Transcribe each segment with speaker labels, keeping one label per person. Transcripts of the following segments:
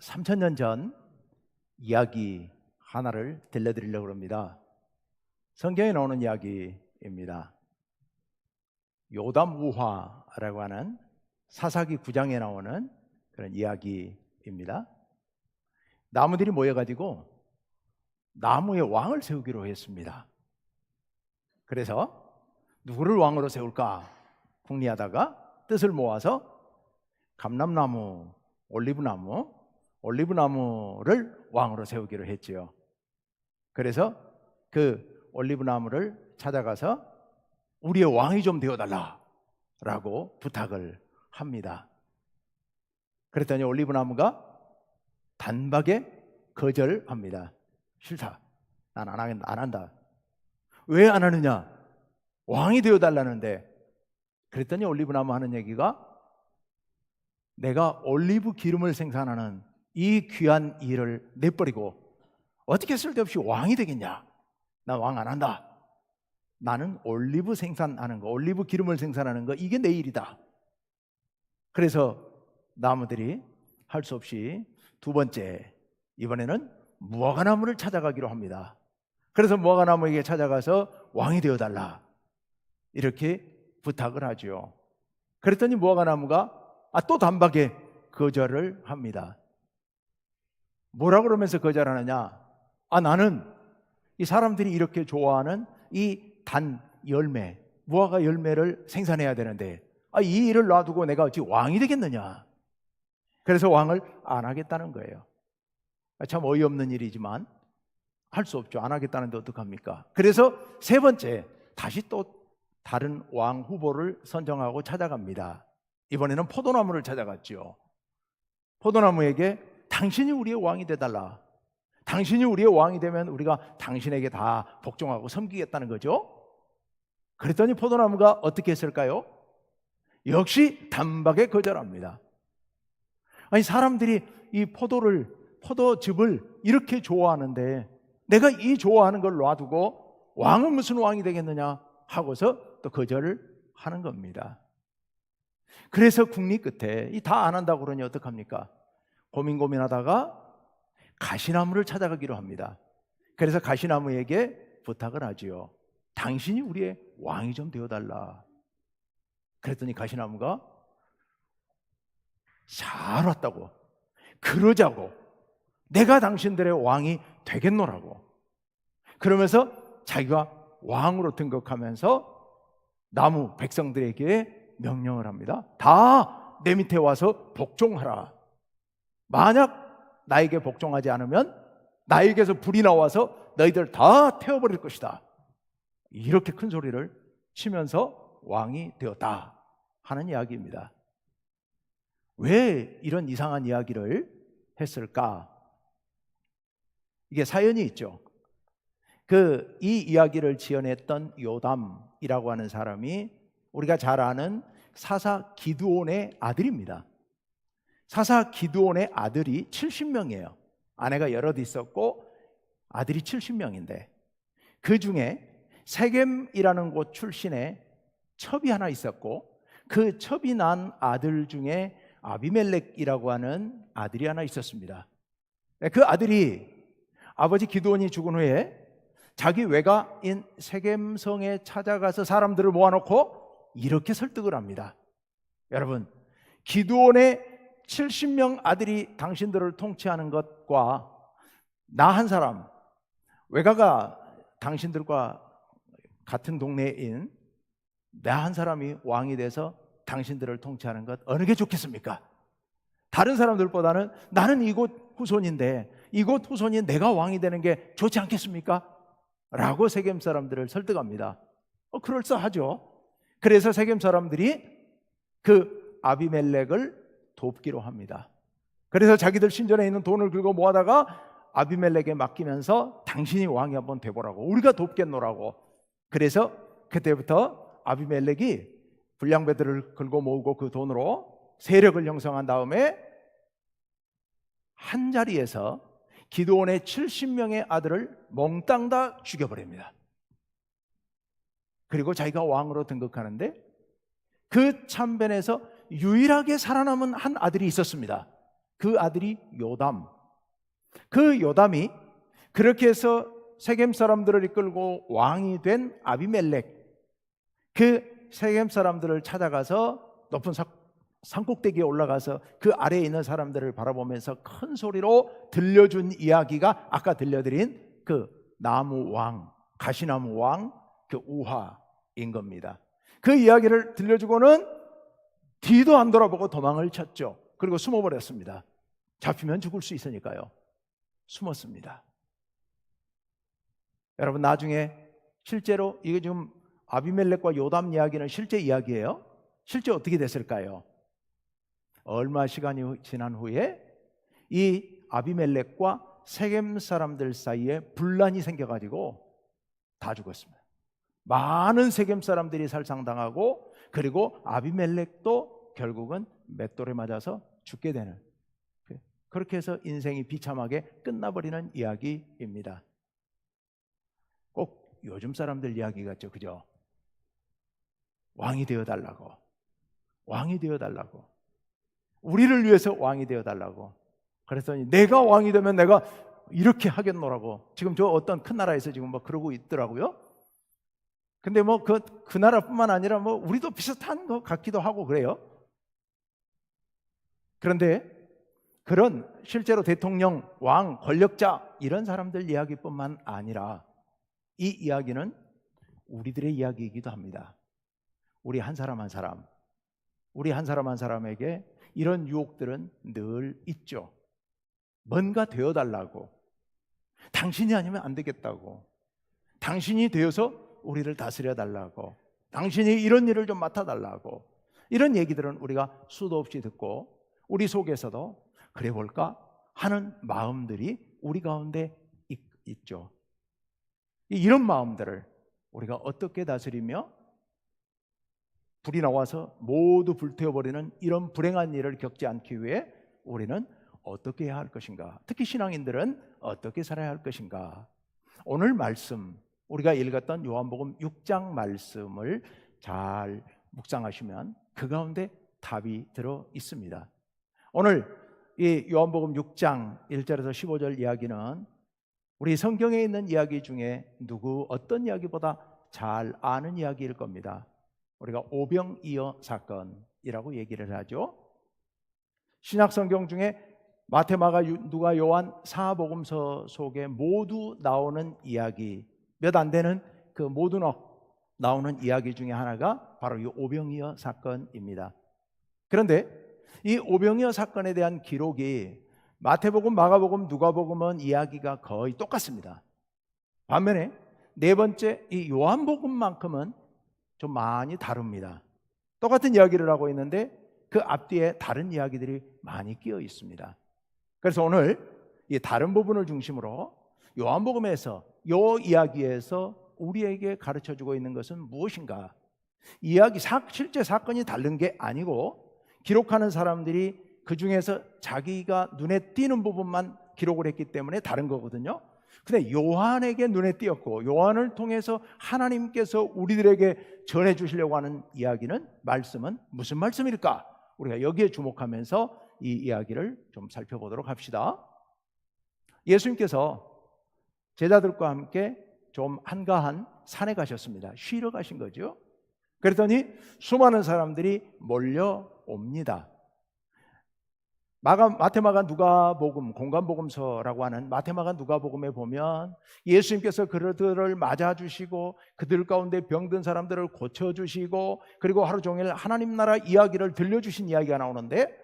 Speaker 1: 3000년 전 이야기 하나를 들려드리려고 합니다. 성경에 나오는 이야기입니다. 요담 우화라고 하는 사사기 9장에 나오는 그런 이야기입니다. 나무들이 모여가지고 나무에 왕을 세우기로 했습니다. 그래서 누구를 왕으로 세울까 궁리하다가 뜻을 모아서 감람나무, 올리브나무를 왕으로 세우기로 했지요. 그래서 그 올리브나무를 찾아가서 우리의 왕이 좀 되어달라라고 부탁을 합니다. 그랬더니 올리브나무가 단박에 거절합니다. 싫다. 난 안 한다. 왜 안 하느냐? 왕이 되어달라는데. 그랬더니 올리브나무 하는 얘기가 내가 올리브 기름을 생산하는 이 귀한 일을 내버리고 어떻게 쓸데없이 왕이 되겠냐? 난 왕 안 한다. 나는 올리브 생산하는 거, 올리브 기름을 생산하는 거, 이게 내 일이다. 그래서 나무들이 할 수 없이 두 번째, 이번에는 무화과나무를 찾아가기로 합니다. 그래서 무화과나무에게 찾아가서 왕이 되어달라 이렇게 부탁을 하죠. 그랬더니 무화과나무가 또 단박에 거절을 합니다. 뭐라 그러면서 거절하느냐? 나는 이 사람들이 이렇게 좋아하는 이 단 열매, 무화과 열매를 생산해야 되는데 이 일을 놔두고 내가 어찌 왕이 되겠느냐? 그래서 왕을 안 하겠다는 거예요. 참 어이없는 일이지만 할 수 없죠. 안 하겠다는데 어떡합니까? 그래서 세 번째, 다시 또 다른 왕 후보를 선정하고 찾아갑니다. 이번에는 포도나무를 찾아갔죠. 포도나무에게 당신이 우리의 왕이 되달라. 당신이 우리의 왕이 되면 우리가 당신에게 다 복종하고 섬기겠다는 거죠. 그랬더니 포도나무가 어떻게 했을까요? 역시 단박에 거절합니다. 아니, 사람들이 이 포도즙을 이렇게 좋아하는데 내가 이 좋아하는 걸 놔두고 왕은 무슨 왕이 되겠느냐 하고서 또 거절을 하는 겁니다. 그래서 궁리 끝에 다 안 한다고 그러니 어떡합니까? 고민하다가 가시나무를 찾아가기로 합니다. 그래서 가시나무에게 부탁을 하지요. 당신이 우리의 왕이 좀 되어달라. 그랬더니 가시나무가 잘 왔다고, 그러자고, 내가 당신들의 왕이 되겠노라고 그러면서 자기가 왕으로 등극하면서 나무 백성들에게 명령을 합니다. 다 내 밑에 와서 복종하라. 만약 나에게 복종하지 않으면 나에게서 불이 나와서 너희들 다 태워버릴 것이다. 이렇게 큰 소리를 치면서 왕이 되었다 하는 이야기입니다. 왜 이런 이상한 이야기를 했을까? 이게 사연이 있죠. 이 이야기를 지어냈던 요담이라고 하는 사람이 우리가 잘 아는 사사 기드온의 아들입니다. 사사 기드온의 아들이 70명이에요. 아내가 여럿 있었고 아들이 70명인데 그 중에 세겜이라는 곳 출신의 첩이 하나 있었고 그 첩이 난 아들 중에 아비멜렉이라고 하는 아들이 하나 있었습니다. 그 아들이 아버지 기드온이 죽은 후에 자기 외가인 세겜성에 찾아가서 사람들을 모아놓고 이렇게 설득을 합니다. 여러분, 기드온의 70명 아들이 당신들을 통치하는 것과 나 한 사람, 외가가 당신들과 같은 동네인 나 한 사람이 왕이 돼서 당신들을 통치하는 것 어느 게 좋겠습니까? 다른 사람들보다는 나는 이곳 후손인데 이곳 후손인 내가 왕이 되는 게 좋지 않겠습니까? 라고 세겜 사람들을 설득합니다. 그럴싸하죠. 그래서 세겜 사람들이 그 아비멜렉을 돕기로 합니다. 그래서 자기들 신전에 있는 돈을 긁어 모아다가 아비멜렉에 맡기면서 당신이 왕이 한번 돼보라고, 우리가 돕겠노라고. 그래서 그때부터 아비멜렉이 불량배들을 긁어 모으고 그 돈으로 세력을 형성한 다음에 한 자리에서 기드온의 70명의 아들을 몽땅 다 죽여버립니다. 그리고 자기가 왕으로 등극하는데 그 참변에서 유일하게 살아남은 한 아들이 있었습니다. 그 아들이 요담. 그 요담이 그렇게 해서 세겜 사람들을 이끌고 왕이 된 아비멜렉, 그 세겜 사람들을 찾아가서 높은 산꼭대기에 올라가서 그 아래에 있는 사람들을 바라보면서 큰 소리로 들려준 이야기가 아까 들려드린 그 나무 왕, 가시나무 왕, 그 우화인 겁니다. 그 이야기를 들려주고는 뒤도 안 돌아보고 도망을 쳤죠. 그리고 숨어버렸습니다. 잡히면 죽을 수 있으니까요. 숨었습니다. 여러분, 나중에 실제로 이게 지금 아비멜렉과 요담 이야기는 실제 이야기예요. 실제 어떻게 됐을까요? 얼마 시간이 지난 후에 이 아비멜렉과 세겜 사람들 사이에 분란이 생겨가지고 다 죽었습니다. 많은 세겜 사람들이 살상당하고, 그리고 아비멜렉도 결국은 맷돌에 맞아서 죽게 되는, 그렇게 해서 인생이 비참하게 끝나버리는 이야기입니다. 꼭 요즘 사람들 이야기 같죠, 그죠? 왕이 되어달라고, 왕이 되어달라고, 우리를 위해서 왕이 되어달라고. 그랬더니 내가 왕이 되면 내가 이렇게 하겠노라고. 지금 저 어떤 큰 나라에서 지금 뭐 그러고 있더라고요. 근데 뭐 그 나라뿐만 아니라 뭐 우리도 비슷한 것 같기도 하고 그래요. 그런데 그런 실제로 대통령, 왕, 권력자 이런 사람들 이야기뿐만 아니라 이 이야기는 우리들의 이야기이기도 합니다. 우리 한 사람 한 사람, 우리 한 사람 한 사람에게 이런 유혹들은 늘 있죠. 뭔가 되어달라고, 당신이 아니면 안 되겠다고, 당신이 되어서 우리를 다스려달라고, 당신이 이런 일을 좀 맡아달라고, 이런 얘기들은 우리가 수도 없이 듣고 우리 속에서도 그래 볼까 하는 마음들이 우리 가운데 있죠. 이런 마음들을 우리가 어떻게 다스리며 불이 나와서 모두 불태워버리는 이런 불행한 일을 겪지 않기 위해 우리는 어떻게 해야 할 것인가? 특히 신앙인들은 어떻게 살아야 할 것인가? 오늘 말씀, 우리가 읽었던 요한복음 6장 말씀을 잘 묵상하시면 그 가운데 답이 들어 있습니다. 오늘 이 요한복음 6장 1절에서 15절 이야기는 우리 성경에 있는 이야기 중에 누구 어떤 이야기보다 잘 아는 이야기일 겁니다. 우리가 오병이어 사건이라고 얘기를 하죠. 신약 성경 중에 마태, 마가, 누가, 요한, 사복음서 속에 모두 나오는 이야기, 몇 안 되는 그 모두 나오는 이야기 중에 하나가 바로 이 오병이어 사건입니다. 그런데 이 오병이어 사건에 대한 기록이 마태복음, 마가복음, 누가복음은 이야기가 거의 똑같습니다. 반면에 네 번째 이 요한복음만큼은 좀 많이 다릅니다. 똑같은 이야기를 하고 있는데 그 앞뒤에 다른 이야기들이 많이 끼어 있습니다. 그래서 오늘 이 다른 부분을 중심으로 요한복음에서 이 이야기에서 우리에게 가르쳐주고 있는 것은 무엇인가? 이야기 실제 사건이 다른 게 아니고 기록하는 사람들이 그 중에서 자기가 눈에 띄는 부분만 기록을 했기 때문에 다른 거거든요. 근데 요한에게 눈에 띄었고 요한을 통해서 하나님께서 우리들에게 전해주시려고 하는 이야기는, 말씀은 무슨 말씀일까? 우리가 여기에 주목하면서 이 이야기를 좀 살펴보도록 합시다. 예수님께서 제자들과 함께 좀 한가한 산에 가셨습니다. 쉬러 가신 거죠. 그랬더니 수많은 사람들이 몰려옵니다. 마태, 마가, 누가복음, 공간복음서라고 하는 마태, 마가, 누가복음에 보면 예수님께서 그들을 맞아주시고 그들 가운데 병든 사람들을 고쳐주시고 그리고 하루 종일 하나님 나라 이야기를 들려주신 이야기가 나오는데,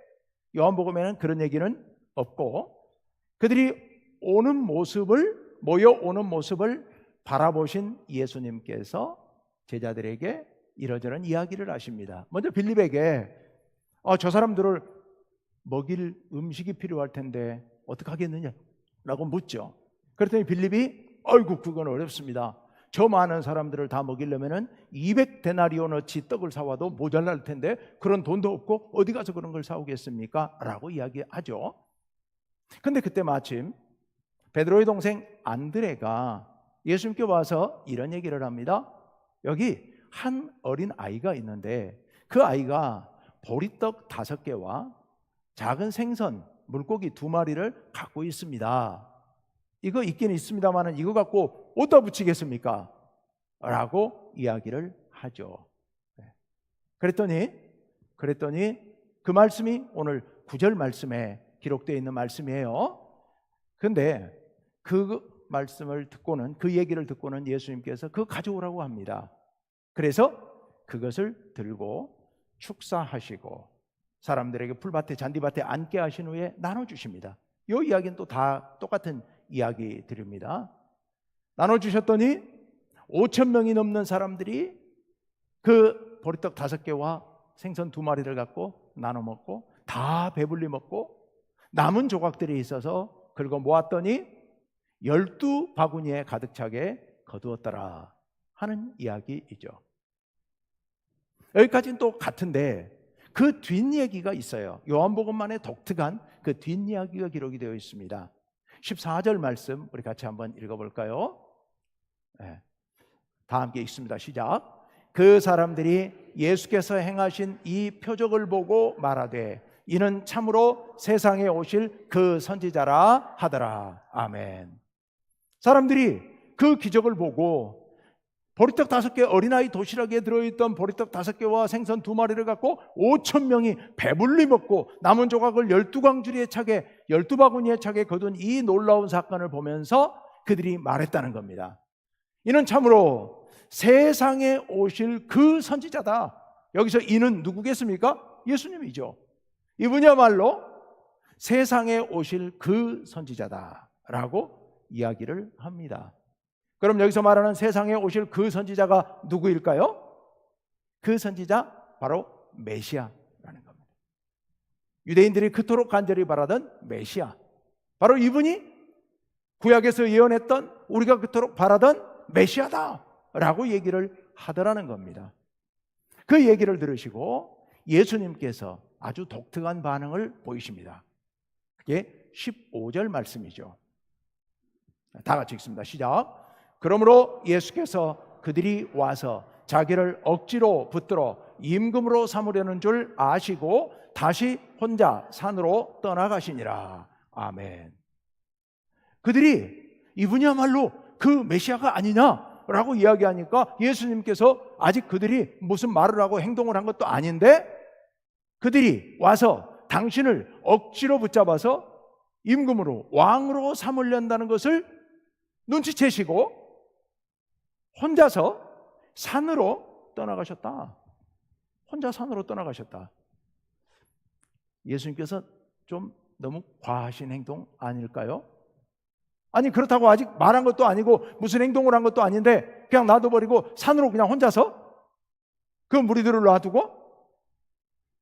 Speaker 1: 요한복음에는 그런 얘기는 없고 그들이 모여오는 모습을 바라보신 예수님께서 제자들에게 이러저런 이야기를 하십니다. 먼저 빌립에게 저 사람들을 먹일 음식이 필요할 텐데 어떻게 하겠느냐라고 묻죠. 그랬더니 빌립이 아이고 그건 어렵습니다. 저 많은 사람들을 다 먹이려면 200데나리온어치 떡을 사와도 모자랄 텐데 그런 돈도 없고 어디 가서 그런 걸 사오겠습니까? 라고 이야기하죠. 근데 그때 마침 베드로의 동생 안드레가 예수님께 와서 이런 얘기를 합니다. 여기 한 어린 아이가 있는데 그 아이가 보리떡 5개와 작은 생선 물고기 2마리를 갖고 있습니다. 이거 있긴 있습니다만 이거 갖고 어디다 붙이겠습니까? 라고 이야기를 하죠. 그랬더니 그 말씀이 오늘 9절 말씀에 기록되어 있는 말씀이에요. 근데 그 말씀을 듣고는, 그 얘기를 듣고는 예수님께서 그거 가져오라고 합니다. 그래서 그것을 들고 축사하시고 사람들에게 풀밭에 잔디밭에 앉게 하신 후에 나눠주십니다. 이 이야기는 또 다 똑같은 이야기들입니다. 나눠주셨더니 5,000명이 넘는 사람들이 그 보리떡 5개와 생선 2마리를 갖고 나눠 먹고 다 배불리 먹고 남은 조각들이 있어서 긁어 모았더니 12바구니에 가득 차게 거두었더라 하는 이야기이죠. 여기까지는 또 같은데 그 뒷얘기가 있어요. 요한복음만의 독특한 그 뒷이야기가 기록이 되어 있습니다. 14절 말씀 우리 같이 한번 읽어볼까요? 네. 다 함께 읽습니다. 시작. 그 사람들이 예수께서 행하신 이 표적을 보고 말하되 이는 참으로 세상에 오실 그 선지자라 하더라. 아멘. 사람들이 그 기적을 보고 보리떡 5개, 어린아이 도시락에 들어있던 보리떡 5개와 생선 2마리를 갖고 5,000명이 배불리 먹고 남은 조각을 12광주리에 차게 12바구니에 차게 거둔 이 놀라운 사건을 보면서 그들이 말했다는 겁니다. 이는 참으로 세상에 오실 그 선지자다. 여기서 이는 누구겠습니까? 예수님이죠. 이분이야말로 세상에 오실 그 선지자다라고 이야기를 합니다. 그럼 여기서 말하는 세상에 오실 그 선지자가 누구일까요? 그 선지자 바로 메시아라는 겁니다. 유대인들이 그토록 간절히 바라던 메시아, 바로 이분이 구약에서 예언했던 우리가 그토록 바라던 메시아다라고 얘기를 하더라는 겁니다. 그 얘기를 들으시고 예수님께서 아주 독특한 반응을 보이십니다. 그게 15절 말씀이죠. 다 같이 읽습니다. 시작. 그러므로 예수께서 그들이 와서 자기를 억지로 붙들어 임금으로 삼으려는 줄 아시고 다시 혼자 산으로 떠나가시니라. 아멘. 그들이 이분이야말로 그 메시아가 아니냐라고 이야기하니까 예수님께서 아직 그들이 무슨 말을 하고 행동을 한 것도 아닌데 그들이 와서 당신을 억지로 붙잡아서 임금으로 왕으로 삼으려는 것을 눈치채시고 혼자서 산으로 떠나가셨다. 혼자 산으로 떠나가셨다. 예수님께서 좀 너무 과하신 행동 아닐까요? 아니 그렇다고 아직 말한 것도 아니고 무슨 행동을 한 것도 아닌데 그냥 놔둬버리고 산으로 그냥 혼자서 그 무리들을 놔두고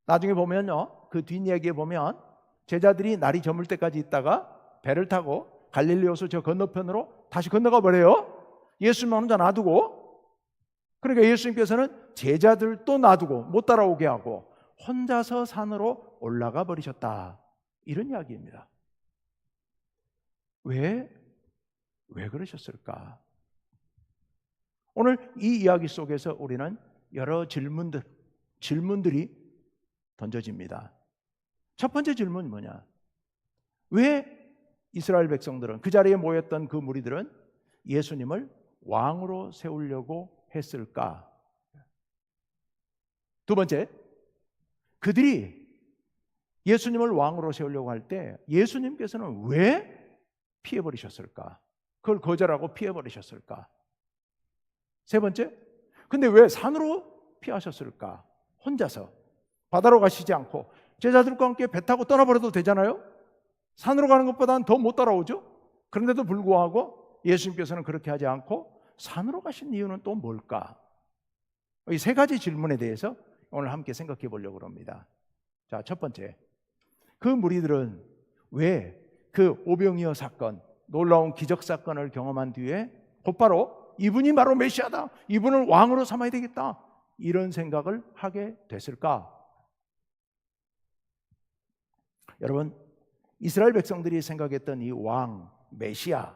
Speaker 1: 나중에 보면요, 그 뒷이야기에 보면 제자들이 날이 저물 때까지 있다가 배를 타고 갈릴리 호수 저 건너편으로 다시 건너가 버려요. 예수님만 혼자 놔두고. 그러니까 예수님께서는 제자들도 놔두고 못 따라오게 하고 혼자서 산으로 올라가 버리셨다. 이런 이야기입니다. 왜 그러셨을까? 오늘 이 이야기 속에서 우리는 여러 질문들이 던져집니다. 첫 번째 질문은 뭐냐? 왜 이스라엘 백성들은, 그 자리에 모였던 그 무리들은 예수님을 왕으로 세우려고 했을까? 두 번째, 그들이 예수님을 왕으로 세우려고 할 때 예수님께서는 왜 피해버리셨을까? 그걸 거절하고 피해버리셨을까? 세 번째, 근데 왜 산으로 피하셨을까? 혼자서 바다로 가시지 않고 제자들과 함께 배 타고 떠나버려도 되잖아요. 산으로 가는 것보다는 더 못 따라오죠. 그런데도 불구하고 예수님께서는 그렇게 하지 않고 산으로 가신 이유는 또 뭘까? 이 세 가지 질문에 대해서 오늘 함께 생각해 보려고 합니다. 자, 첫 번째, 그 무리들은 왜 그 오병이어 사건, 놀라운 기적 사건을 경험한 뒤에 곧바로 이분이 바로 메시아다, 이분을 왕으로 삼아야 되겠다, 이런 생각을 하게 됐을까? 여러분, 이스라엘 백성들이 생각했던 이 왕, 메시아,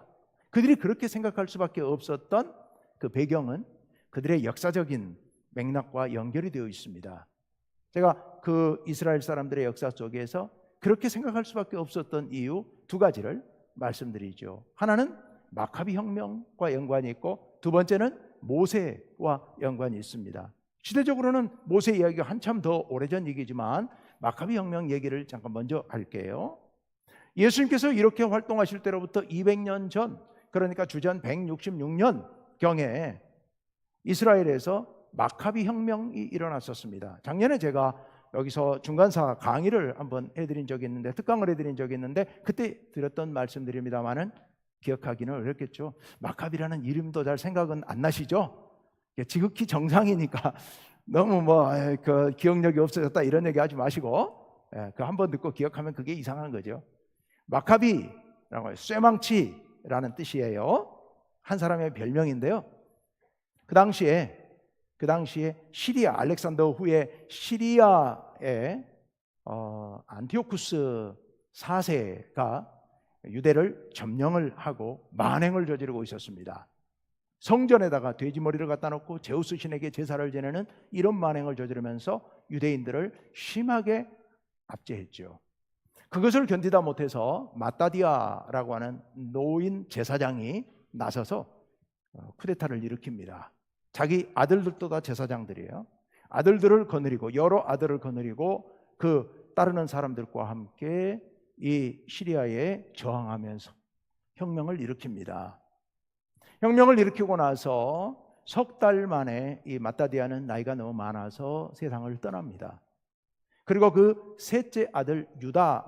Speaker 1: 그들이 그렇게 생각할 수밖에 없었던 그 배경은 그들의 역사적인 맥락과 연결이 되어 있습니다. 제가 그 이스라엘 사람들의 역사 속에서 그렇게 생각할 수밖에 없었던 이유 두 가지를 말씀드리죠. 하나는 마카비 혁명과 연관이 있고, 두 번째는 모세와 연관이 있습니다. 시대적으로는 모세 이야기가 한참 더 오래전 얘기지만 마카비 혁명 얘기를 잠깐 먼저 할게요. 예수님께서 이렇게 활동하실 때로부터 200년 전, 그러니까 주전 166년경에 이스라엘에서 마카비 혁명이 일어났었습니다. 작년에 제가 여기서 중간사 강의를 한번 해드린 적이 있는데, 특강을 해드린 적이 있는데, 그때 드렸던 말씀드립니다만은 기억하기는 어렵겠죠. 마카비라는 이름도 잘 생각은 안 나시죠? 지극히 정상이니까 너무 그 기억력이 없어졌다 이런 얘기 하지 마시고, 그 한번 듣고 기억하면 그게 이상한 거죠. 마카비라고 쇠망치라는 뜻이에요. 한 사람의 별명인데요. 그 당시에 시리아, 알렉산더 후에 시리아의 안티오쿠스 4세가 유대를 점령을 하고 만행을 저지르고 있었습니다. 성전에다가 돼지 머리를 갖다 놓고 제우스 신에게 제사를 지내는 이런 만행을 저지르면서 유대인들을 심하게 압제했죠. 그것을 견디다 못해서 마따디아라고 하는 노인 제사장이 나서서 쿠데타를 일으킵니다. 자기 아들들도 다 제사장들이에요. 아들들을 거느리고, 여러 아들을 거느리고 그 따르는 사람들과 함께 이 시리아에 저항하면서 혁명을 일으킵니다. 혁명을 일으키고 나서 석 달 만에 이 마따디아는 나이가 너무 많아서 세상을 떠납니다. 그리고 그 셋째 아들 유다가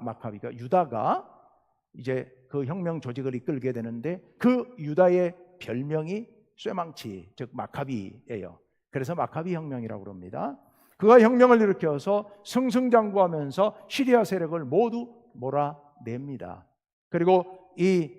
Speaker 1: 이제 그 혁명 조직을 이끌게 되는데, 그 유다의 별명이 쇠망치, 즉 마카비예요. 그래서 마카비 혁명이라고 합니다. 그가 혁명을 일으켜서 승승장구하면서 시리아 세력을 모두 몰아냅니다. 그리고 이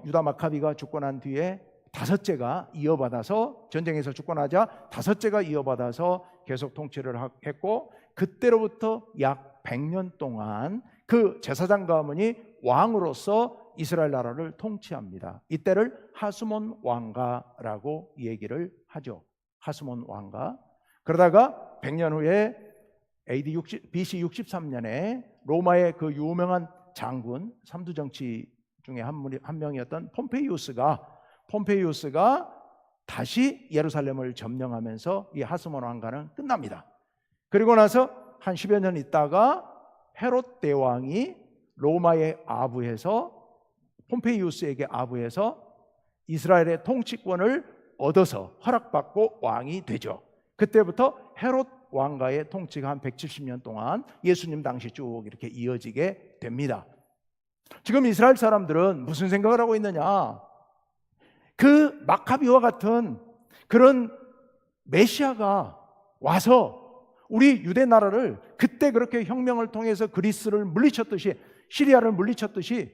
Speaker 1: 유다 마카비가 죽고 난 뒤에 다섯째가 이어받아서, 전쟁에서 죽고 나자 다섯째가 이어받아서 계속 통치를 했고, 그때로부터 약 100년 동안 그 제사장 가문이 왕으로서 이스라엘 나라를 통치합니다. 이때를 하스몬 왕가라고 얘기를 하죠. 하스몬 왕가. 그러다가 100년 후에 BC 63년에 로마의 그 유명한 장군, 삼두정치 중에 한 명이었던 폼페이우스가 다시 예루살렘을 점령하면서 이 하스몬 왕가는 끝납니다. 그리고 나서 한 10여 년 있다가 헤롯 대왕이 로마에 아부해서, 폼페이우스에게 아부해서 이스라엘의 통치권을 얻어서 허락받고 왕이 되죠. 그때부터 헤롯 왕가의 통치가 한 170년 동안 예수님 당시 쭉 이렇게 이어지게 됩니다. 지금 이스라엘 사람들은 무슨 생각을 하고 있느냐? 그 마카비와 같은 그런 메시아가 와서 우리 유대 나라를 그때 그렇게 혁명을 통해서 그리스를 물리쳤듯이, 시리아를 물리쳤듯이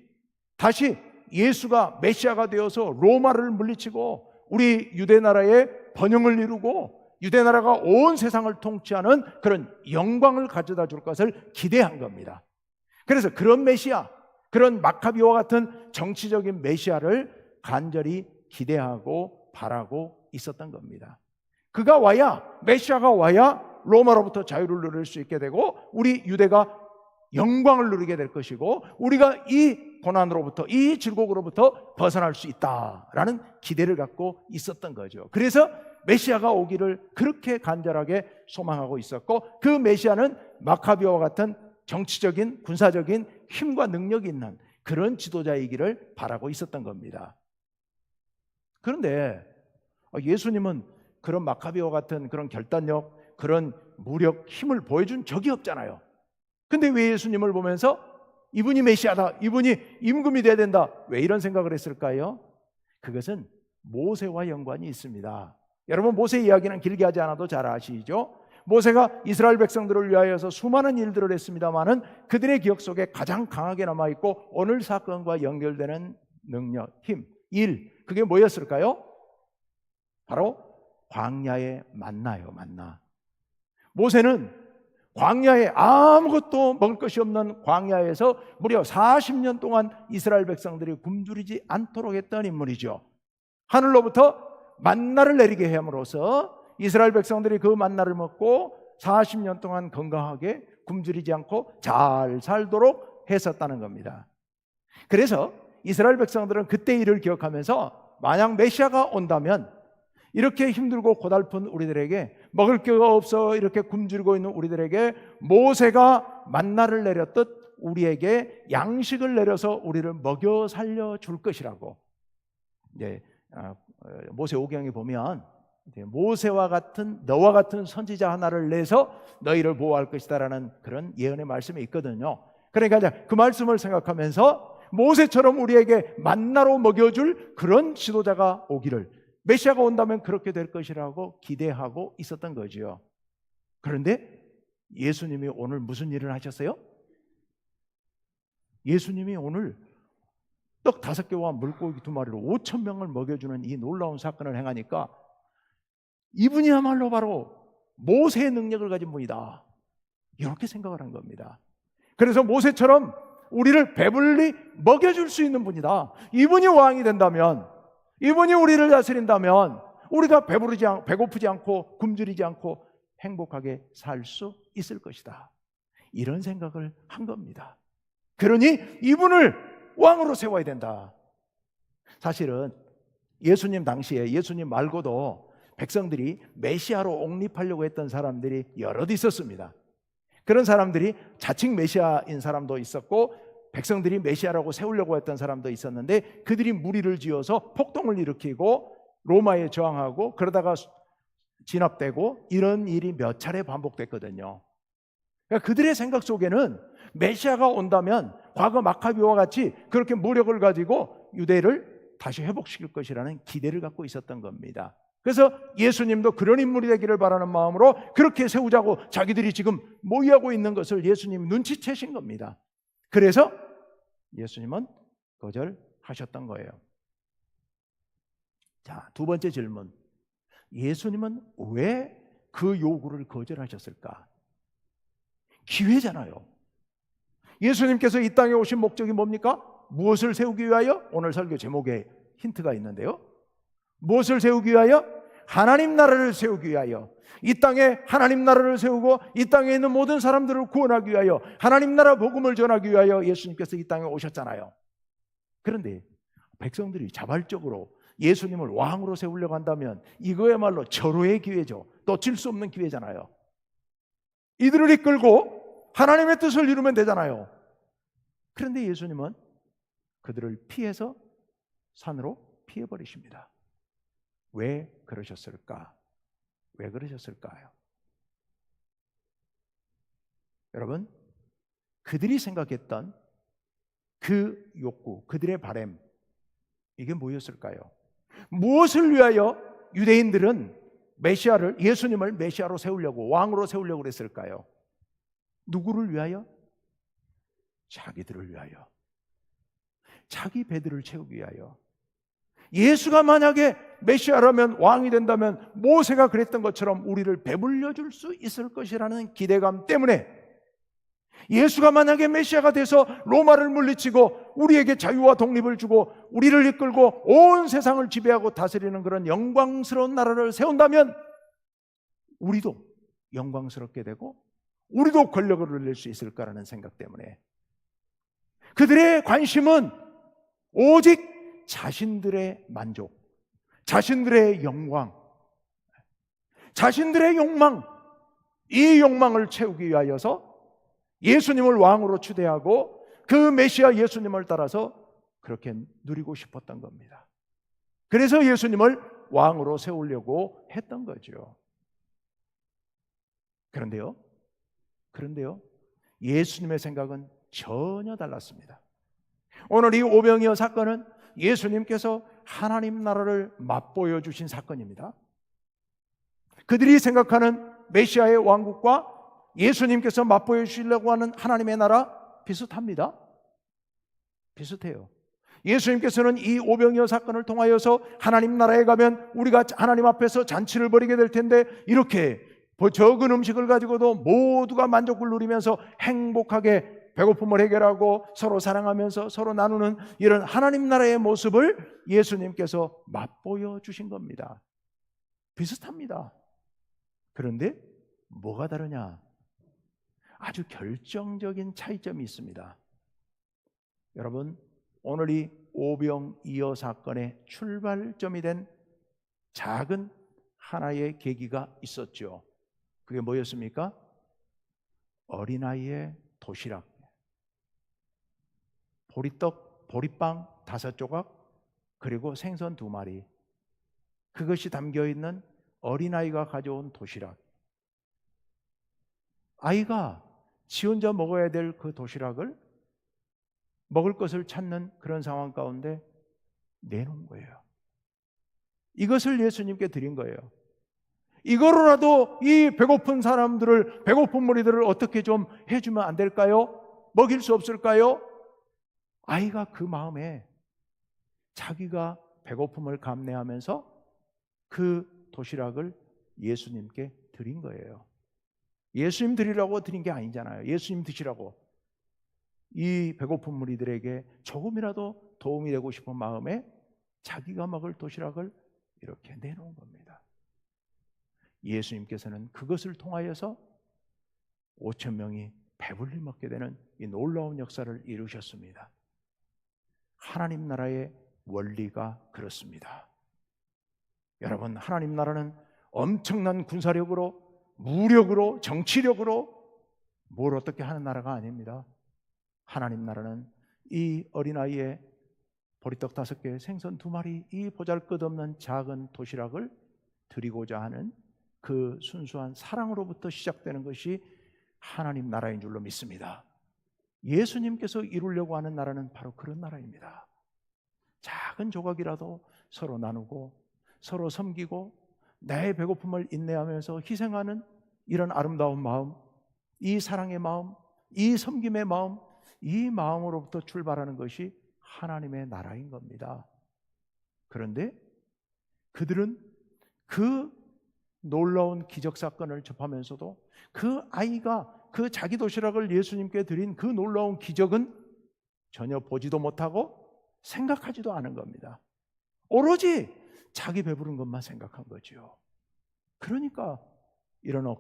Speaker 1: 다시 예수가 메시아가 되어서 로마를 물리치고 우리 유대 나라의 번영을 이루고 유대 나라가 온 세상을 통치하는 그런 영광을 가져다 줄 것을 기대한 겁니다. 그래서 그런 메시아, 그런 마카비와 같은 정치적인 메시아를 간절히 기대하고 바라고 있었던 겁니다. 그가 와야, 메시아가 와야 로마로부터 자유를 누릴 수 있게 되고 우리 유대가 영광을 누리게 될 것이고 우리가 이 고난으로부터, 이 질곡으로부터 벗어날 수 있다라는 기대를 갖고 있었던 거죠. 그래서 메시아가 오기를 그렇게 간절하게 소망하고 있었고, 그 메시아는 마카비와 같은 정치적인, 군사적인 힘과 능력이 있는 그런 지도자이기를 바라고 있었던 겁니다. 그런데 예수님은 그런 마카비와 같은 그런 결단력, 그런 무력, 힘을 보여준 적이 없잖아요. 근데 왜 예수님을 보면서 이분이 메시아다, 이분이 임금이 돼야 된다, 왜 이런 생각을 했을까요? 그것은 모세와 연관이 있습니다. 여러분, 모세 이야기는 길게 하지 않아도 잘 아시죠? 모세가 이스라엘 백성들을 위하여서 수많은 일들을 했습니다마는 그들의 기억 속에 가장 강하게 남아있고 오늘 사건과 연결되는 능력, 힘, 일, 그게 뭐였을까요? 바로 광야의 만나요, 만나. 모세는 광야에, 아무것도 먹을 것이 없는 광야에서 무려 40년 동안 이스라엘 백성들이 굶주리지 않도록 했던 인물이죠. 하늘로부터 만나를 내리게 함으로써 이스라엘 백성들이 그 만나를 먹고 40년 동안 건강하게 굶주리지 않고 잘 살도록 했었다는 겁니다. 그래서 이스라엘 백성들은 그때 일을 기억하면서 만약 메시아가 온다면 이렇게 힘들고 고달픈 우리들에게, 먹을 게가 없어 이렇게 굶주리고 있는 우리들에게 모세가 만나를 내렸듯 우리에게 양식을 내려서 우리를 먹여 살려 줄 것이라고. 이제 모세 오경에 보면 모세와 같은 너와 같은 선지자 하나를 내서 너희를 보호할 것이다라는 그런 예언의 말씀이 있거든요. 그러니까 그 말씀을 생각하면서 모세처럼 우리에게 만나로 먹여줄 그런 지도자가 오기를, 메시아가 온다면 그렇게 될 것이라고 기대하고 있었던 거지요. 그런데 예수님이 오늘 무슨 일을 하셨어요? 예수님이 오늘 떡 5개와 물고기 2마리로 5,000명을 먹여주는 이 놀라운 사건을 행하니까 이분이야말로 바로 모세의 능력을 가진 분이다, 이렇게 생각을 한 겁니다. 그래서 모세처럼 우리를 배불리 먹여줄 수 있는 분이다. 이분이 왕이 된다면, 이분이 우리를 다스린다면 우리가 배고프지 않고 굶주리지 않고 행복하게 살 수 있을 것이다, 이런 생각을 한 겁니다. 그러니 이분을 왕으로 세워야 된다. 사실은 예수님 당시에 예수님 말고도 백성들이 메시아로 옹립하려고 했던 사람들이 여럿 있었습니다. 그런 사람들이 자칭 메시아인 사람도 있었고 백성들이 메시아라고 세우려고 했던 사람도 있었는데, 그들이 무리를 지어서 폭동을 일으키고 로마에 저항하고 그러다가 진압되고 이런 일이 몇 차례 반복됐거든요. 그러니까 그들의 생각 속에는 메시아가 온다면 과거 마카비와 같이 그렇게 무력을 가지고 유대를 다시 회복시킬 것이라는 기대를 갖고 있었던 겁니다. 그래서 예수님도 그런 인물이 되기를 바라는 마음으로 그렇게 세우자고 자기들이 지금 모의하고 있는 것을 예수님이 눈치채신 겁니다. 그래서 예수님은 거절하셨던 거예요. 자, 두 번째 질문. 예수님은 왜 그 요구를 거절하셨을까? 기회잖아요. 예수님께서 이 땅에 오신 목적이 뭡니까? 무엇을 세우기 위하여? 오늘 설교 제목에 힌트가 있는데요. 무엇을 세우기 위하여? 하나님 나라를 세우기 위하여. 이 땅에 하나님 나라를 세우고 이 땅에 있는 모든 사람들을 구원하기 위하여, 하나님 나라 복음을 전하기 위하여 예수님께서 이 땅에 오셨잖아요. 그런데 백성들이 자발적으로 예수님을 왕으로 세우려고 한다면 이거야말로 절호의 기회죠. 놓칠 수 없는 기회잖아요. 이들을 이끌고 하나님의 뜻을 이루면 되잖아요. 그런데 예수님은 그들을 피해서 산으로 피해버리십니다. 왜 그러셨을까? 왜 그러셨을까요? 여러분, 그들이 생각했던 그 욕구, 그들의 바램, 이게 뭐였을까요? 무엇을 위하여 유대인들은 메시아를, 예수님을 메시아로 세우려고, 왕으로 세우려고 그랬을까요? 누구를 위하여? 자기들을 위하여. 자기 배들을 채우기 위하여. 예수가 만약에 메시아라면, 왕이 된다면 모세가 그랬던 것처럼 우리를 배불려 줄 수 있을 것이라는 기대감 때문에, 예수가 만약에 메시아가 돼서 로마를 물리치고 우리에게 자유와 독립을 주고 우리를 이끌고 온 세상을 지배하고 다스리는 그런 영광스러운 나라를 세운다면 우리도 영광스럽게 되고 우리도 권력을 누릴 수 있을까라는 생각 때문에 그들의 관심은 오직 자신들의 만족, 자신들의 영광, 자신들의 욕망, 이 욕망을 채우기 위하여서 예수님을 왕으로 추대하고 그 메시아 예수님을 따라서 그렇게 누리고 싶었던 겁니다. 그래서 예수님을 왕으로 세우려고 했던 거죠. 그런데요, 예수님의 생각은 전혀 달랐습니다. 오늘 이 오병이어 사건은 예수님께서 하나님 나라를 맛보여 주신 사건입니다. 그들이 생각하는 메시아의 왕국과 예수님께서 맛보여 주시려고 하는 하나님의 나라 비슷합니다. 비슷해요. 예수님께서는 이 오병이어 사건을 통하여서 하나님 나라에 가면 우리가 하나님 앞에서 잔치를 벌이게 될 텐데 이렇게 적은 음식을 가지고도 모두가 만족을 누리면서 행복하게 배고픔을 해결하고 서로 사랑하면서 서로 나누는 이런 하나님 나라의 모습을 예수님께서 맛보여 주신 겁니다. 비슷합니다. 그런데 뭐가 다르냐? 아주 결정적인 차이점이 있습니다. 여러분, 오늘 이 오병이어 사건의 출발점이 된 작은 하나의 계기가 있었죠. 그게 뭐였습니까? 어린아이의 도시락, 보리떡, 보리빵 5조각, 그리고 생선 2마리, 그것이 담겨있는 어린아이가 가져온 도시락. 아이가 지 혼자 먹어야 될 그 도시락을 먹을 것을 찾는 그런 상황 가운데 내놓은 거예요. 이것을 예수님께 드린 거예요. 이거로라도 이 배고픈 사람들을, 배고픈 무리들을 어떻게 좀 해주면 안 될까요? 먹일 수 없을까요? 아이가 그 마음에 자기가 배고픔을 감내하면서 그 도시락을 예수님께 드린 거예요. 예수님 드리라고 드린 게 아니잖아요. 예수님 드시라고. 이 배고픈 무리들에게 조금이라도 도움이 되고 싶은 마음에 자기가 먹을 도시락을 이렇게 내놓은 겁니다. 예수님께서는 그것을 통하여서 5천 명이 배불리 먹게 되는 이 놀라운 역사를 이루셨습니다. 하나님 나라의 원리가 그렇습니다. 여러분, 하나님 나라는 엄청난 군사력으로, 무력으로, 정치력으로 뭘 어떻게 하는 나라가 아닙니다. 하나님 나라는 이 어린아이의 보리떡 5개, 생선 2마리, 이 보잘것없는 작은 도시락을 드리고자 하는 그 순수한 사랑으로부터 시작되는 것이 하나님 나라인 줄로 믿습니다. 예수님께서 이루려고 하는 나라는 바로 그런 나라입니다. 작은 조각이라도 서로 나누고 서로 섬기고 내 배고픔을 인내하면서 희생하는 이런 아름다운 마음, 이 사랑의 마음, 이 섬김의 마음, 이 마음으로부터 출발하는 것이 하나님의 나라인 겁니다. 그런데 그들은 그 놀라운 기적 사건을 접하면서도 그 아이가 그 자기 도시락을 예수님께 드린 그 놀라운 기적은 전혀 보지도 못하고 생각하지도 않은 겁니다. 오로지 자기 배부른 것만 생각한 거죠. 그러니까 이런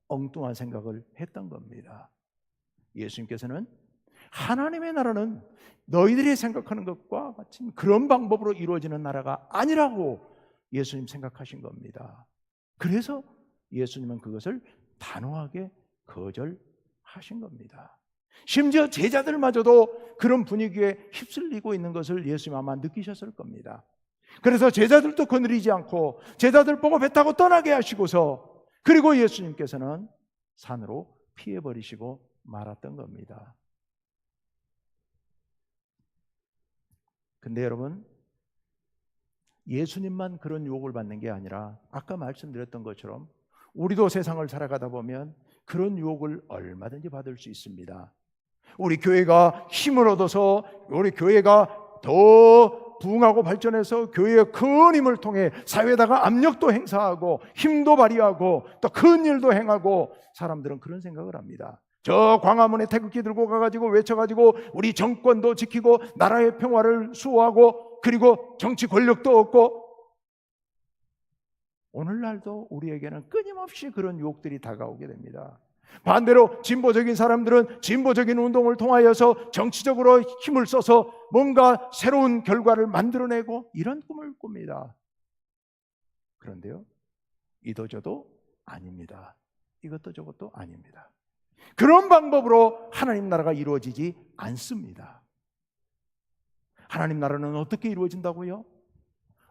Speaker 1: 엉뚱한 생각을 했던 겁니다. 예수님께서는 하나님의 나라는 너희들이 생각하는 것과 같은 그런 방법으로 이루어지는 나라가 아니라고 예수님 생각하신 겁니다. 그래서 예수님은 그것을 단호하게 거절하신 겁니다. 심지어 제자들마저도 그런 분위기에 휩쓸리고 있는 것을 예수님 아마 느끼셨을 겁니다. 그래서 제자들도 거느리지 않고 제자들 보고 배 타고 떠나게 하시고서, 그리고 예수님께서는 산으로 피해버리시고 말았던 겁니다. 근데 여러분, 예수님만 그런 유혹을 받는 게 아니라 아까 말씀드렸던 것처럼 우리도 세상을 살아가다 보면 그런 유혹을 얼마든지 받을 수 있습니다. 우리 교회가 힘을 얻어서, 우리 교회가 더 부흥하고 발전해서 교회의 큰 힘을 통해 사회에다가 압력도 행사하고 힘도 발휘하고 또 큰 일도 행하고, 사람들은 그런 생각을 합니다. 저 광화문에 태극기 들고 가가지고 외쳐가지고 우리 정권도 지키고 나라의 평화를 수호하고 그리고 정치 권력도 얻고, 오늘날도 우리에게는 끊임없이 그런 유혹들이 다가오게 됩니다. 반대로 진보적인 사람들은 진보적인 운동을 통하여서 정치적으로 힘을 써서 뭔가 새로운 결과를 만들어내고 이런 꿈을 꿉니다. 그런데요, 이도저도 아닙니다. 이것도 저것도 아닙니다. 그런 방법으로 하나님 나라가 이루어지지 않습니다. 하나님 나라는 어떻게 이루어진다고요?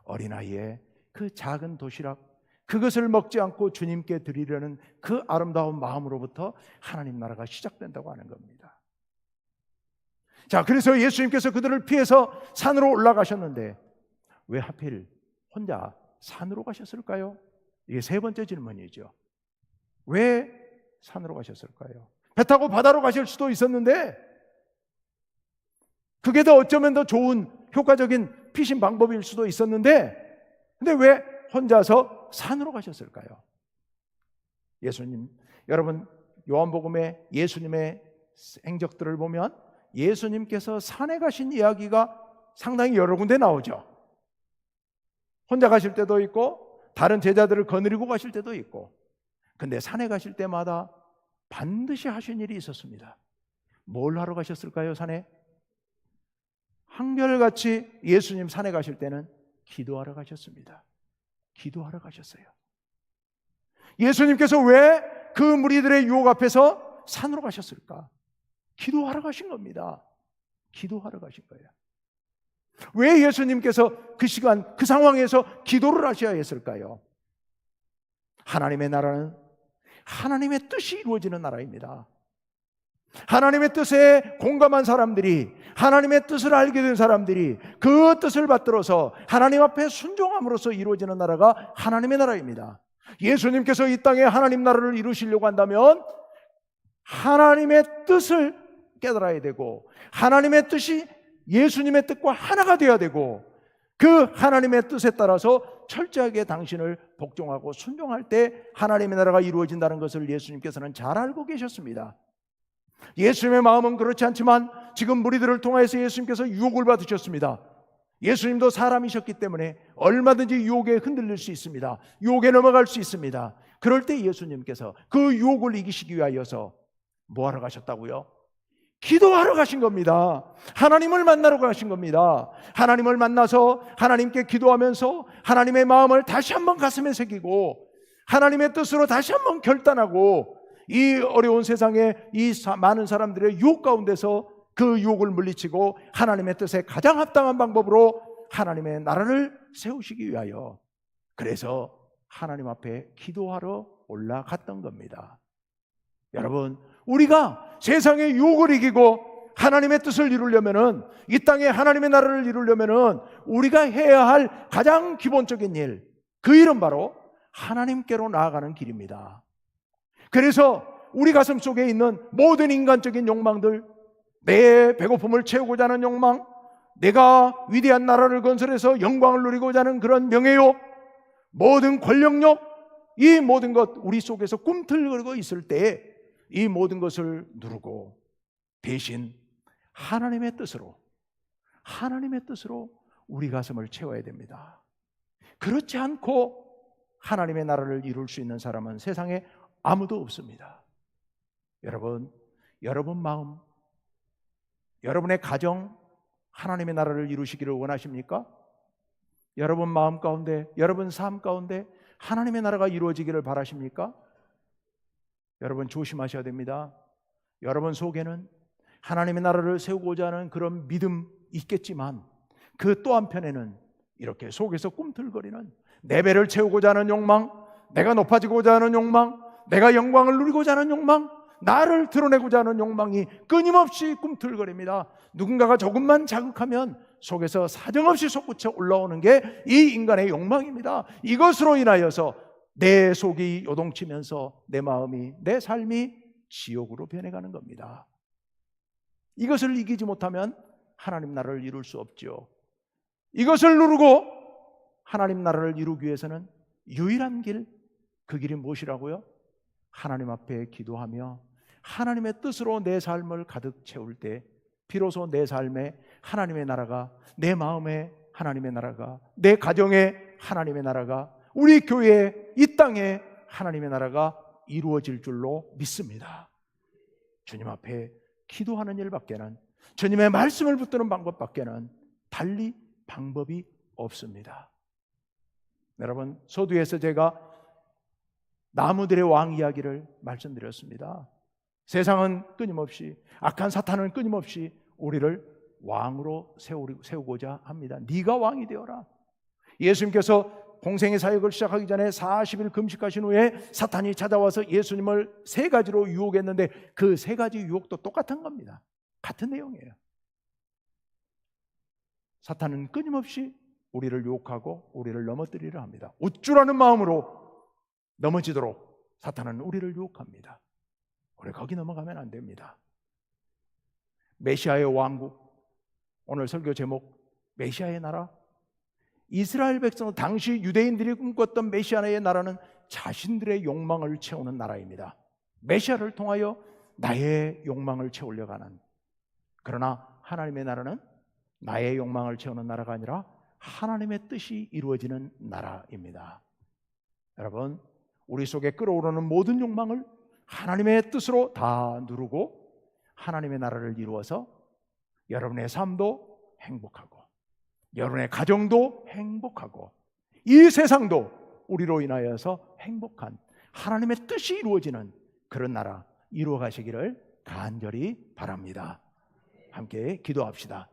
Speaker 1: 어린아이의 그 작은 도시락, 그것을 먹지 않고 주님께 드리려는 그 아름다운 마음으로부터 하나님 나라가 시작된다고 하는 겁니다. 자, 그래서 예수님께서 그들을 피해서 산으로 올라가셨는데 왜 하필 혼자 산으로 가셨을까요? 이게 3번째 질문이죠. 왜 산으로 가셨을까요? 배 타고 바다로 가실 수도 있었는데, 그게 더 어쩌면 더 좋은 효과적인 피신 방법일 수도 있었는데, 근데 왜 혼자서 산으로 가셨을까요? 예수님, 여러분 요한복음에 예수님의 행적들을 보면 예수님께서 산에 가신 이야기가 상당히 여러 군데 나오죠. 혼자 가실 때도 있고 다른 제자들을 거느리고 가실 때도 있고. 근데 산에 가실 때마다 반드시 하신 일이 있었습니다. 뭘 하러 가셨을까요? 산에? 한결같이 예수님 산에 가실 때는 기도하러 가셨습니다. 기도하러 가셨어요. 예수님께서 왜 그 무리들의 유혹 앞에서 산으로 가셨을까? 기도하러 가신 겁니다. 기도하러 가신 거예요. 왜 예수님께서 그 시간, 그 상황에서 기도를 하셔야 했을까요? 하나님의 나라는 하나님의 뜻이 이루어지는 나라입니다. 하나님의 뜻에 공감한 사람들이, 하나님의 뜻을 알게 된 사람들이 그 뜻을 받들어서 하나님 앞에 순종함으로써 이루어지는 나라가 하나님의 나라입니다. 예수님께서 이 땅에 하나님 나라를 이루시려고 한다면 하나님의 뜻을 깨달아야 되고, 하나님의 뜻이 예수님의 뜻과 하나가 되어야 되고, 그 하나님의 뜻에 따라서 철저하게 당신을 복종하고 순종할 때 하나님의 나라가 이루어진다는 것을 예수님께서는 잘 알고 계셨습니다. 예수님의 마음은 그렇지 않지만 지금 무리들을 통해서 예수님께서 유혹을 받으셨습니다. 예수님도 사람이셨기 때문에 얼마든지 유혹에 흔들릴 수 있습니다. 유혹에 넘어갈 수 있습니다. 그럴 때 예수님께서 그 유혹을 이기시기 위하여서 뭐 하러 가셨다고요? 기도하러 가신 겁니다. 하나님을 만나러 가신 겁니다. 하나님을 만나서 하나님께 기도하면서 하나님의 마음을 다시 한번 가슴에 새기고 하나님의 뜻으로 다시 한번 결단하고 이 어려운 세상에 이 많은 사람들의 유혹 가운데서 그 유혹을 물리치고 하나님의 뜻에 가장 합당한 방법으로 하나님의 나라를 세우시기 위하여, 그래서 하나님 앞에 기도하러 올라갔던 겁니다. 여러분, 우리가 세상의 유혹을 이기고 하나님의 뜻을 이루려면은, 이 땅에 하나님의 나라를 이루려면은 우리가 해야 할 가장 기본적인 일, 그 일은 바로 하나님께로 나아가는 길입니다. 그래서 우리 가슴 속에 있는 모든 인간적인 욕망들, 내 배고픔을 채우고자 하는 욕망, 내가 위대한 나라를 건설해서 영광을 누리고자 하는 그런 명예욕, 모든 권력욕, 이 모든 것 우리 속에서 꿈틀거리고 있을 때 이 모든 것을 누르고 대신 하나님의 뜻으로 우리 가슴을 채워야 됩니다. 그렇지 않고 하나님의 나라를 이룰 수 있는 사람은 세상에 아무도 없습니다. 여러분 마음, 여러분의 가정, 하나님의 나라를 이루시기를 원하십니까? 여러분 마음 가운데, 여러분 삶 가운데 하나님의 나라가 이루어지기를 바라십니까? 여러분 조심하셔야 됩니다. 여러분 속에는 하나님의 나라를 세우고자 하는 그런 믿음 있겠지만 그 또 한편에는 이렇게 속에서 꿈틀거리는 내 배를 채우고자 하는 욕망, 내가 높아지고자 하는 욕망, 내가 영광을 누리고자 하는 욕망, 나를 드러내고자 하는 욕망이 끊임없이 꿈틀거립니다. 누군가가 조금만 자극하면 속에서 사정없이 솟구쳐 올라오는 게 이 인간의 욕망입니다. 이것으로 인하여서 내 속이 요동치면서 내 마음이, 내 삶이 지옥으로 변해가는 겁니다. 이것을 이기지 못하면 하나님 나라를 이룰 수 없죠. 이것을 누르고 하나님 나라를 이루기 위해서는 유일한 길, 그 길이 무엇이라고요? 하나님 앞에 기도하며 하나님의 뜻으로 내 삶을 가득 채울 때 비로소 내 삶에 하나님의 나라가, 내 마음에 하나님의 나라가, 내 가정에 하나님의 나라가, 우리 교회에, 이 땅에 하나님의 나라가 이루어질 줄로 믿습니다. 주님 앞에 기도하는 일밖에는, 주님의 말씀을 붙드는 방법밖에는 달리 방법이 없습니다. 여러분, 서두에서 제가 나무들의 왕 이야기를 말씀드렸습니다. 세상은 끊임없이, 악한 사탄은 끊임없이 우리를 왕으로 세우고자 합니다. 네가 왕이 되어라. 예수님께서 공생의 사역을 시작하기 전에 40일 금식하신 후에 사탄이 찾아와서 예수님을 3가지로 유혹했는데 그 3가지 유혹도 똑같은 겁니다. 같은 내용이에요. 사탄은 끊임없이 우리를 유혹하고 우리를 넘어뜨리려 합니다. 우쭐하는 마음으로 넘어지도록 사탄은 우리를 유혹합니다. 우리 거기 넘어가면 안 됩니다. 메시아의 왕국, 오늘 설교 제목 메시아의 나라. 이스라엘 백성, 당시 유대인들이 꿈꿨던 메시아의 나라는 자신들의 욕망을 채우는 나라입니다. 메시아를 통하여 나의 욕망을 채우려고 하는, 그러나 하나님의 나라는 나의 욕망을 채우는 나라가 아니라 하나님의 뜻이 이루어지는 나라입니다. 여러분, 우리 속에 끓어오르는 모든 욕망을 하나님의 뜻으로 다 누르고 하나님의 나라를 이루어서 여러분의 삶도 행복하고 여러분의 가정도 행복하고 이 세상도 우리로 인하여서 행복한 하나님의 뜻이 이루어지는 그런 나라 이루어 가시기를 간절히 바랍니다. 함께 기도합시다.